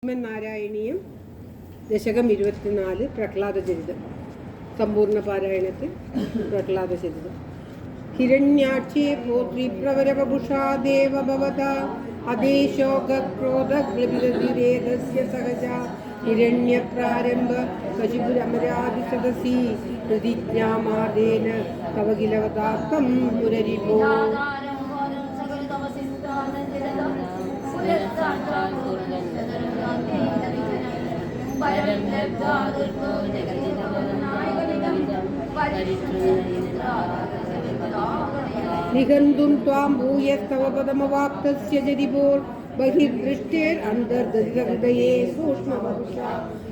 നാരായണീയം ദശകം 24 പ്രഹ്ലാദചരിതം സമ്പൂർണ്ണ പാരായണത്തിൽ പ്രഹ്ലാദചരിതം. ഹിരണ്യാക്ഷേ പോത്രി പ്രവരവപുഷാ ദേവഭവത അദേശോക്രോധഗ്ലപിതതിരേതസ്യ സഹജ ഹിരണ്യപ്രാരംഭ കശിപുരമരാദിസദസി പ്രതിജ്ഞാമാദേന തവ കിലവതാർത്ഥം പുരരിപോ. നിഘന്തും ത്വാം ഭൂയസ്തവ പദമവാപ്തസ്യ ജരിപോർ ബഹിർദൃഷ്ടേരന്തർദൃതഹൃദയേ സൂക്ഷ്മവപുഷാ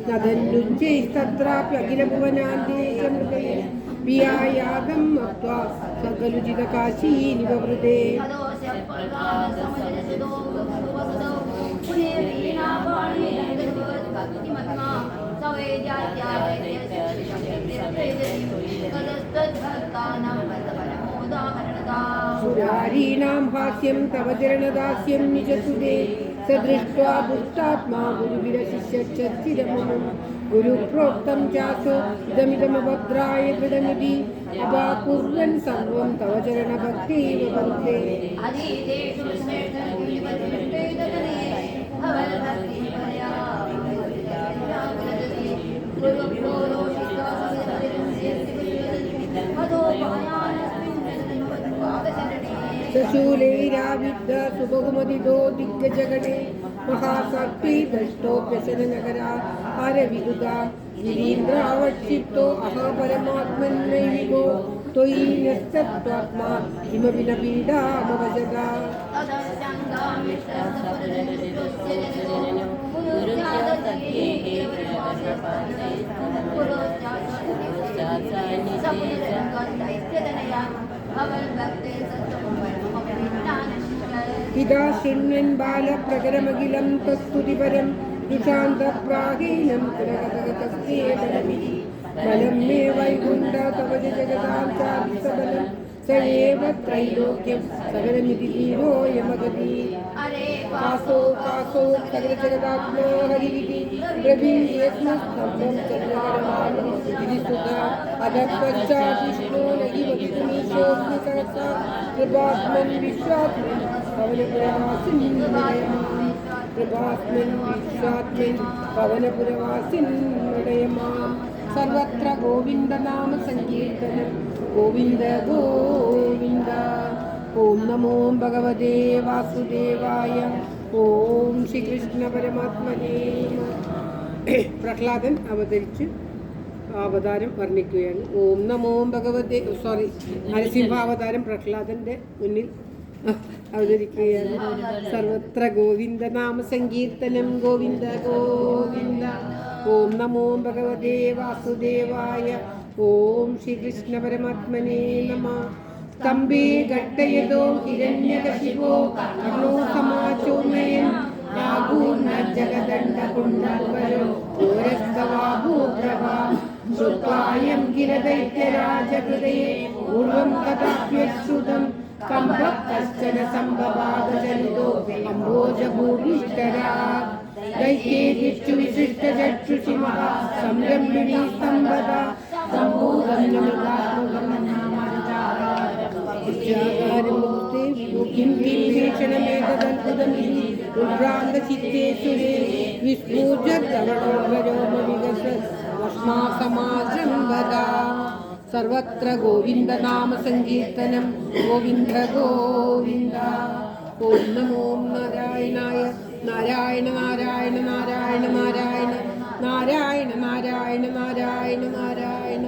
നദന്നുജ്ജൈസ്തത്രാപ്യഖിലഭുവനാന്തേ ഹൃദയേ വിയായാദം മത്വാ സകലുജിതകാശീ നിവവൃതേ. സുരാരീണാം ഹാസ്യം തവ ചരണദാസ്യം നിജസുതേ സദൃഷ്ട്വാ ദുഷ്ടാത്മാ ഗുരുവിരശിഷ്യച്ഛിരമണം ഗുരുപ്രോക്തം ചാസോ ഇദമിദമഭദ്രായ ദൃഢമിതി അപാകുർവൻ സർവം തവ ചരണഭക്തൈവ വന്ദേ. സശൂലൈരാവിദ്യ സുബഹുമതിദോ ദിഗ്ഗജഗണേ മഹാസർപ്പൈ ദഷ്ടോപ്യശനനഗരാ ആരവിദുത ഗിരീന്ദ്രാവക്ഷിപ്തോ അഹപരമാത്മന്നൈവികോ ത്വയി ന്യസ്തത്വാത്മാ കിമപി ന പീഡാമവജത. ഇതാ ശൃണ്വൻ ബാലപ്രകരമഖിലം തസ്തുതിപരം ദുഷാന്തപ്രാഹീനം പുനരതസ്യേതരമിതി ബലം മേ വൈകുണ്ഠ തവ ജഗതാം ചാദിസബലം സ ഏവ ത്രൈലോക്യം സകലമിതി ധീരോയമഗതി. കാസോ കാസോ സകലജഗതാത്മാ ഹരിവിധി പ്രഭീയസ്മസ്തംഭം ചന്ദ്രകരമാനം ഇതി സുത അധപശ്ചാദിഷ്ണോ നഹി വദിതുമീശോസ്മി സഹസാ കൃപാത്മൻ വിശ്വാത്മൻ പവനപുരവാസിൻ കൃപാത്മൻ വിശ്വാത്മൻ പവനപുരവാസിൻ മൃഡയമാം. സർവത്ര ഗോവിന്ദനാമ സങ്കീർത്തനം ഗോവിന്ദ ഗോവിന്ദ. ഓം നമോ ഭഗവതേ വാസുദേവായ. ഓം ശ്രീകൃഷ്ണ പരമാത്മനേ. പ്രഹ്ലാദൻ അവതാരം വർണ്ണിക്കുകയാണ്. ഓം നമോ ഭഗവതേ നരസിംഹാവതാരം പ്രഹ്ലാദന്റെ മുന്നിൽ അവതരിക്കുകയാണ്. സർവത്ര ഗോവിന്ദ നാമ സങ്കീർത്തനം ഗോവിന്ദ ഗോവിന്ദ. ഓം നമോ ഭഗവതേ വാസുദേവായ. ഓം ശ്രീകൃഷ്ണ പരമാത്മനേ നമഃ. സ്തംഭേ ഘട്ടയതോ ഹിരണ്യകശിപോ കർണോ സമാചോമയൻ ആഗൂർണ ജഗദണ്ഡകുണ്ഡൽവരോ ഘോരസ്തവാഭൂപ്രഭാ ശ്രുത്വായം ഗിരദൈത്യരാജഹൃദയേ പൂർവം കഥാപ്യശ്രുതം കമ്പഃ കശ്ചന സംഭവാദജനിതോ അംഭോജഭൂമിഷ്ഠരാ ദൈത്യേതിച്ചു വിശിഷ്ടചക്ഷുഷി മഹാ സംരംഭിണീ സ്തംഭദാ സംഭൂതം നമൃതാത്മകം ഭീഷണമേതദത്ഭുതമിതി ഉദ്ഭ്രാന്തചിത്തേ സുരേ വിസ്ഫൂർജദ്രവണോർവരോപവികസമാസമാസം വദാ. സർവത്ര ഗോവിന്ദ നാമ സങ്കീർത്തനം ഗോവിന്ദ ഗോവിന്ദ. ഓം നമോ നാരായണായ. നാരായണ നാരായണ നാരായണ നാരായണ നാരായണ നാരായണ നാരായണ നാരായണ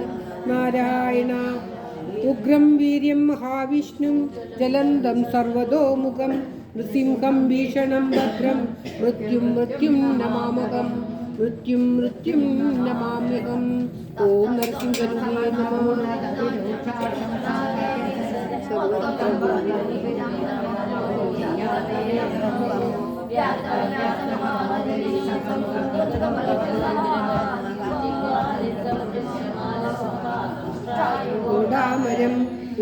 നാരായണ. ഉഗ്രം വീര്യം മഹാവിഷ്ണും ജലന്തം സർവതോമുഖം നൃസിംഹം ഭീഷണം ഭദ്രം മൃത്യും മൃത്യും നമാമഹം മൃത്യും മൃത്യും നമാമ്യഹം. ഓം നരസിംഹരൂപേ നമോ. ൂഢാമരം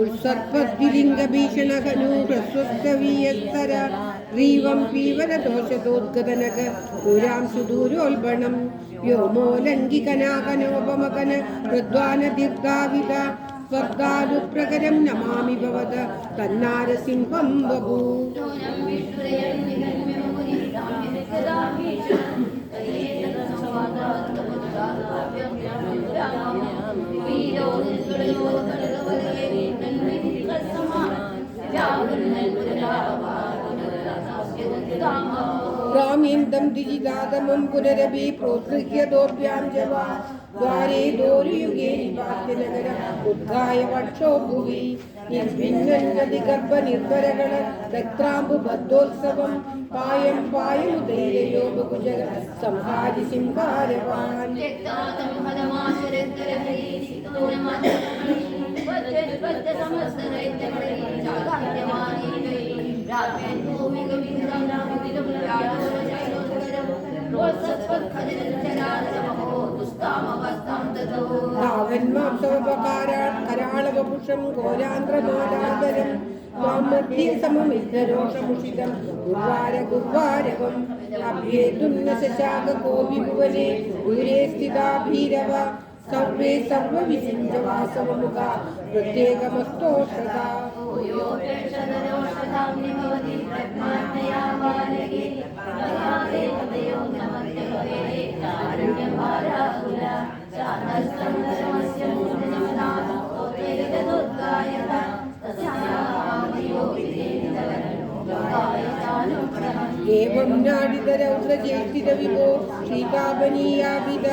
ഉത്സർപ്പദ്വിലിംഗഭീഷണഹനൂഹ്രസ്വസ്തവീയസ്തര ഗ്രീവം പീവരദോഷതോദ്ഗതനക ദൂരാംശുദൂരോൽബണം വ്യോമോലംഘികനാകനോപമകന മൃദ്വാനദീർഘാവിത സ്വർഗാലുപ്രകരം നമാമി ഭവത തന്നാരസിംഹം ബഭൂ. ഗ്രാമീന്ദം ദിജിതാതമം പുനരഭി പ്രോത്സൃഹ്യതോഭ്യാം ജവാ ദ്വാരേ ദോരുയുഗേ നിപാത്യനഗര ഉദ്ഘായ വക്ഷോ ഭുവി നിർഭിന്നതി ഗർഭ നിർഭരകള ദക്രാംബു ബദ്ധോത്സവം പായം പായമുദൈരയോ ബഹുജഗ സംഹാരി സിംഹാരവാൻ. കരാളവപുഷം ഘോരാന്ത്രമാലാതരം സമമിദ്ധരോഷമുഷിതം ഗുർവാരവം അഭ്യേതുന്നശാകോപി ദൂരെ സ്ഥിതാ ഭീരവ സർവേ സർവവിസിഞ്ചവാസവമുഖ പ്രത്യേകമസ്തോഷത. ഏവം നാടിതരൗദ്രജേഷ്ഠിത വിഭോ ശ്രീകാപനീയാഭിത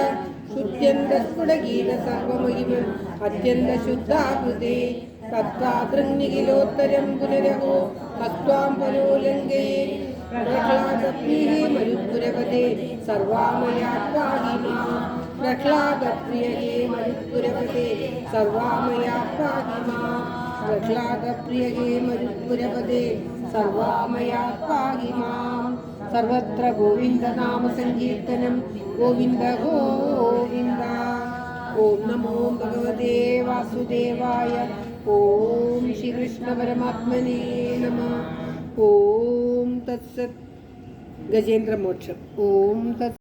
ശുദ്ധ്യന്തസ്ഫുടഗീത സർവമഹിമം അത്യന്ത ശുദ്ധാകൃതേ തത്വാദൃങ്ങിലോത്തരം പുനരഹോ തത്വാം പരോലങ്കയേ പ്രഹ്ലാദപ്രിയേ മരുത്പുരപദേ സർവാമയാത്വാഹി മാം. പ്രഹ്ലാദപ്രിയേ മരുത്പുരപദേ സർവാമയാത്വാഹി മാം. പ്രഹ്ലാദപ്രിയേ മരുത്പുരപദേ സർവാമയാത്വാഹി മാം. സർവത്ര ഗോവിന്ദനാമ സങ്കീർത്തനം ഗോവിന്ദ ഗോവിന്ദ. ഓം നമോ ഭഗവതേ വാസുദേവായ. ഓം ശ്രീകൃഷ്ണ പരമാത്മനേ നമഃ. ഓം തത്സത്. ഗജേന്ദ്രമോക്ഷം. ഓം തത്.